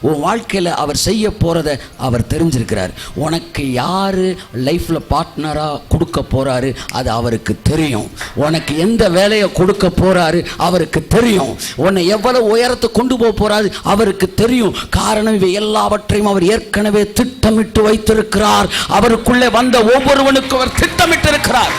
உன் வாழ்க்கையில் அவர் செய்ய போகிறத அவர் தெரிஞ்சிருக்கிறார். உனக்கு யார் லைஃப்பில் பார்ட்னராக கொடுக்க போகிறாரு அது அவருக்கு தெரியும். உனக்கு எந்த வேலையை கொடுக்க போகிறாரு அவருக்கு தெரியும். உன்னை எவ்வளவு உயரத்தை கொண்டு போக போகிறாரு அவருக்கு தெரியும். காரணம் இவை எல்லாவற்றையும் அவர் ஏற்கனவே திட்டமிட்டு வைத்திருக்கிறார். அவருக்குள்ளே வந்த ஒவ்வொருவனுக்கும் அவர் திட்டமிட்டு இருக்கிறார்.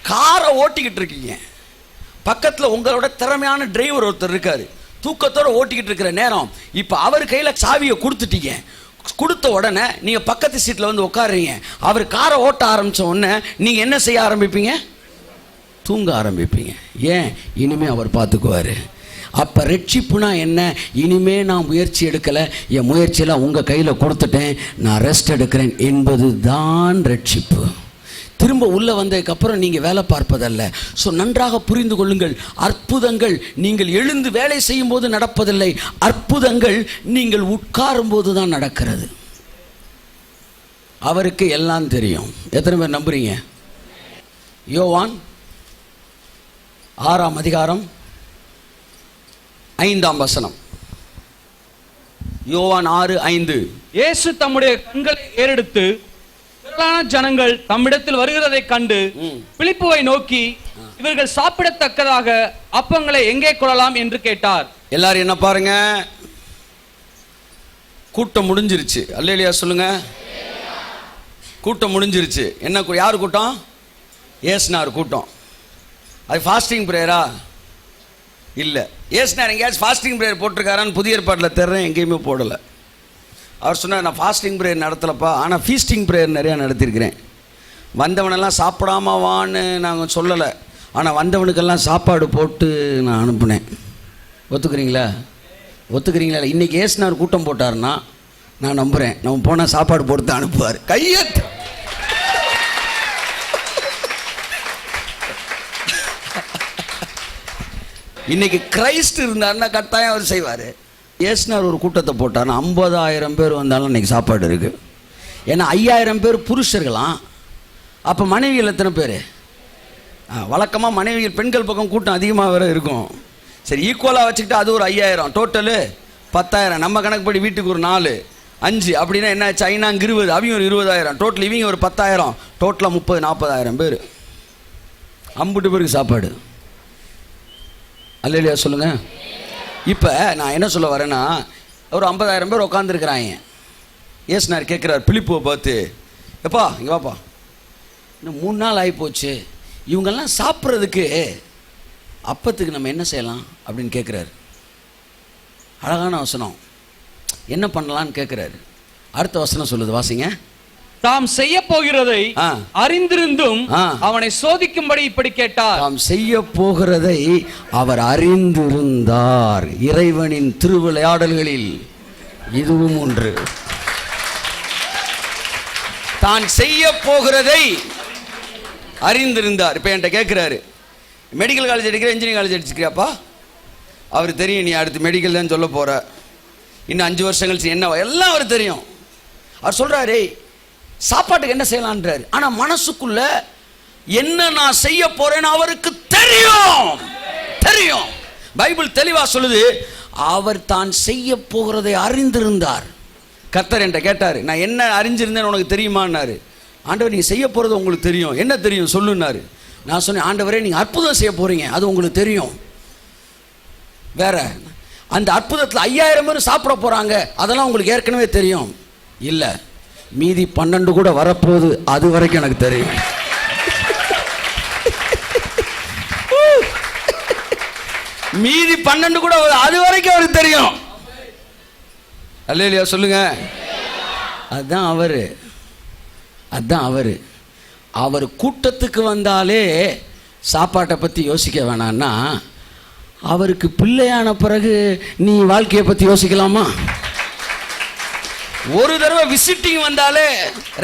காரை ஓட்டிக்கிட்டு இருக்கீங்க, பக்கத்தில் உங்களோட திறமையான டிரைவர் ஒருத்தர் இருக்காரு, தூக்கத்தோட ஓட்டிக்கிட்டு இருக்கிற நேரம் இப்போ அவர் கையில் சாவியை கொடுத்துட்டீங்க. கொடுத்த உடனே நீங்கள் பக்கத்து சீட்டில் வந்து உட்காடுறீங்க. அவர் காரை ஓட்ட ஆரம்பித்த உடனே நீங்கள் என்ன செய்ய ஆரம்பிப்பீங்க? தூங்க ஆரம்பிப்பீங்க. ஏன்? இனிமேல் அவர் பார்த்துக்குவார். அப்போ ரட்சிப்புனா என்ன? இனிமே நான் முயற்சி எடுக்கலை, என் முயற்சியெல்லாம் உங்கள் கையில் கொடுத்துட்டேன், நான் ரெஸ்ட் எடுக்கிறேன் என்பது தான் ரட்சிப்பு. திரும்ப உள்ளே வந்ததுக்கப்புறம் நீங்கள் வேலை பார்ப்பதல்ல. ஸோ நன்றாக புரிந்து கொள்ளுங்கள். அற்புதங்கள் நீங்கள் எழுந்து வேலை செய்யும் போது நடப்பதில்லை. அற்புதங்கள் நீங்கள் உட்காரும் போது தான் நடக்கிறது. அவருக்கு எல்லாம் தெரியும். எத்தனை பேர் நம்புறீங்க? யோவான் 6ஆம் அதிகாரம் 5ஆம் வசனம். யோவான் 6:5. இயேசு தம்முடைய கண்களை ஏறெடுத்து ஜனங்கள் தம்மிடத்தில் வருகிறதை கண்டு பிலிப்புவை நோக்கி, இவர்கள் சாப்பிடத்தக்கதாக அப்பங்களை எங்கே கொள்ளலாம் என்று கேட்டார். எல்லாரும் என்ன பாருங்க, கூட்டம் முடிஞ்சிருச்சு. அல்லேலூயா சொல்லுங்க. கூட்டம் முடிஞ்சிருச்சு. என்ன? யார் கூட்டம்? ஏசுனார் கூட்டம். அது ஃபாஸ்டிங் பிரேயரா? இல்லை. ஏசுனார் எங்கேயாச்சும் ஃபாஸ்டிங் பிரேயர் போட்டிருக்காரான்னு புதிய ஏற்பாட்டில் தெரிறேன், எங்கேயுமே போடலை. அவர் சொன்னார், நான் ஃபாஸ்டிங் ப்ரேயர் நடத்தலப்பா, ஆனால் ஃபீஸ்டிங் ப்ரேயர் நிறையா நடத்தியிருக்கிறேன். வந்தவனெல்லாம் சாப்பிடாம வான்னு நாங்கள் சொல்லலை, ஆனால் வந்தவனுக்கெல்லாம் சாப்பாடு போட்டு நான் அனுப்புனேன். ஒத்துக்கிறீங்களா? ஒத்துக்கிறீங்களா? இன்றைக்கி ஏசுனார் கூட்டம் போட்டார்னா நான் நம்புகிறேன், நம்ம போனால் சாப்பாடு போட்டு தான் அனுப்புவார். கையெழுத்து. இன்னைக்கு கிரைஸ்ட் இருந்தாருன்னா கட்டாயம் அவர் செய்வார். ஏசுனார் ஒரு கூட்டத்தை போட்டார்னா 50,000 பேர் வந்தாலும் இன்றைக்கி சாப்பாடு இருக்குது. ஏன்னா 5,000 பேர் புருஷர்களாம். அப்போ மனைவிகள் எத்தனை பேர்? வழக்கமாக மனைவிகள் பெண்கள் பக்கம் கூட்டம் அதிகமாக வேறு இருக்கும். சரி, ஈக்குவலாக வச்சுக்கிட்டு அது ஒரு 5,000, டோட்டலு 10,000. நம்ம கணக்குப்படி வீட்டுக்கு ஒரு 4 5 அப்படின்னா என்ன ஆச்சு? ஐநாங்க 20, அவங்க ஒரு 20,000, டோட்டல் இவங்க ஒரு 10,000, டோட்டலாக 30,000-40,000 பேர். 50 பேருக்கு சாப்பாடு. அல்லேலூயா சொல்லுங்கள். இப்போ நான் என்ன சொல்ல வரேன்னா, ஒரு 50,000 பேர் உட்காந்துருக்குறாங்க. ஏசுனார் கேட்குறார் பிலிப்புவை பார்த்து, எப்பா இங்கே வாப்பா, இன்னும் 3 நாள் ஆகிப்போச்சு, இவங்கெல்லாம் சாப்பிட்றதுக்கு அப்பத்துக்கு நம்ம என்ன செய்யலாம் அப்படின்னு கேட்குறாரு. அழகான வசனம். என்ன பண்ணலான்னு கேட்குறாரு. அடுத்த வசனம் சொல்லுது, வாசிங்க. தாம் செய்ய போகிறதை அறிந்திருந்தும் அவனை சோதிக்கும்படி இப்படி கேட்டார். தாம் செய்ய போகிறதை அவர் அறிந்திருந்தார். இறைவனின் திருவிளையாடல்களில் இதுவும் ஒன்று. தான் செய்ய போகிறதை அறிந்திருந்தார். இப்போ என்கிட்ட கேட்குறாரு, மெடிக்கல் காலேஜ் எடுக்கிற, இன்ஜினியரிங் காலேஜ் அடிச்சுக்கிறியாப்பா? அவர் தெரியும், நீ அடுத்து மெடிக்கல் தான் சொல்ல போகிற, இன்னும் 5 வருஷம் கழிச்சு என்ன, எல்லாம் அவர் தெரியும். அவர் சொல்கிறாரு, சாப்பாட்டுக்கு என்ன செய்யலான்றாரு. ஆனால் மனசுக்குள்ள என்ன நான் செய்ய போறேன்னு அவருக்கு தெரியும். தெரியும். பைபிள் தெளிவாக சொல்லுது, அவர் தான் செய்ய போகிறதை அறிந்திருந்தார். கர்த்தர் என்கிட்ட கேட்டார், நான் என்ன அறிஞ்சிருந்தேன்னு உனக்கு தெரியுமான்னாரு. ஆண்டவர், நீங்கள் செய்ய போகிறது உங்களுக்கு தெரியும். என்ன தெரியும் சொல்லுன்னாரு. நான் சொன்னேன், ஆண்டவரே நீங்கள் அற்புதம் செய்ய போகிறீங்க, அது உங்களுக்கு தெரியும். வேற அந்த அற்புதத்தில் 5,000 பேர் சாப்பிட போகிறாங்க, அதெல்லாம் உங்களுக்கு ஏற்கனவே தெரியும். இல்லை, மீதி 12 கூட வரப்போகுது, அது வரைக்கும் எனக்கு தெரியும். மீதி 12 கூட அது வரைக்கும் அவருக்கு தெரியும். அல்லேலூயா சொல்லுங்க. அதுதான் அவரு. அதுதான் அவரு. அவர் கூட்டத்துக்கு வந்தாலே சாப்பாட்டை பற்றி யோசிக்க வேணான்னா, அவருக்கு பிள்ளையான பிறகு நீ வாழ்க்கையை பற்றி யோசிக்கலாமா? ஒரு தடவை விசிட்டிங் வந்தாலே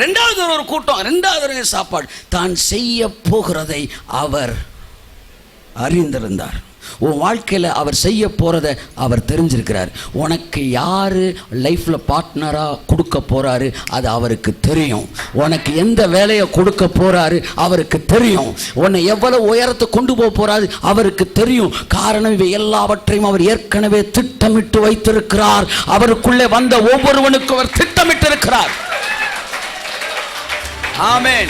2வது தடவை ஒரு கூட்டம், 2வது தடவை சாப்பாடு. தான் செய்ய போகிறதை அவர் அறிந்திருந்தார். உன் வாழ்க்கையில் அவர் செய்ய போகிறத அவர் தெரிஞ்சிருக்கிறார். உனக்கு யார் லைஃப்பில் பார்ட்னராக கொடுக்க போகிறாரு அது அவருக்கு தெரியும். உனக்கு எந்த வேலையை கொடுக்க போகிறாரு அவருக்கு தெரியும். உன்னை எவ்வளவு உயரத்தை கொண்டு போக போகிறாரு அவருக்கு தெரியும். காரணம் இவை எல்லாவற்றையும் அவர் ஏற்கனவே திட்டமிட்டு வைத்திருக்கிறார். அவருக்குள்ளே வந்த ஒவ்வொருவனுக்கும் அவர் திட்டமிட்டு இருக்கிறார். ஆமென்.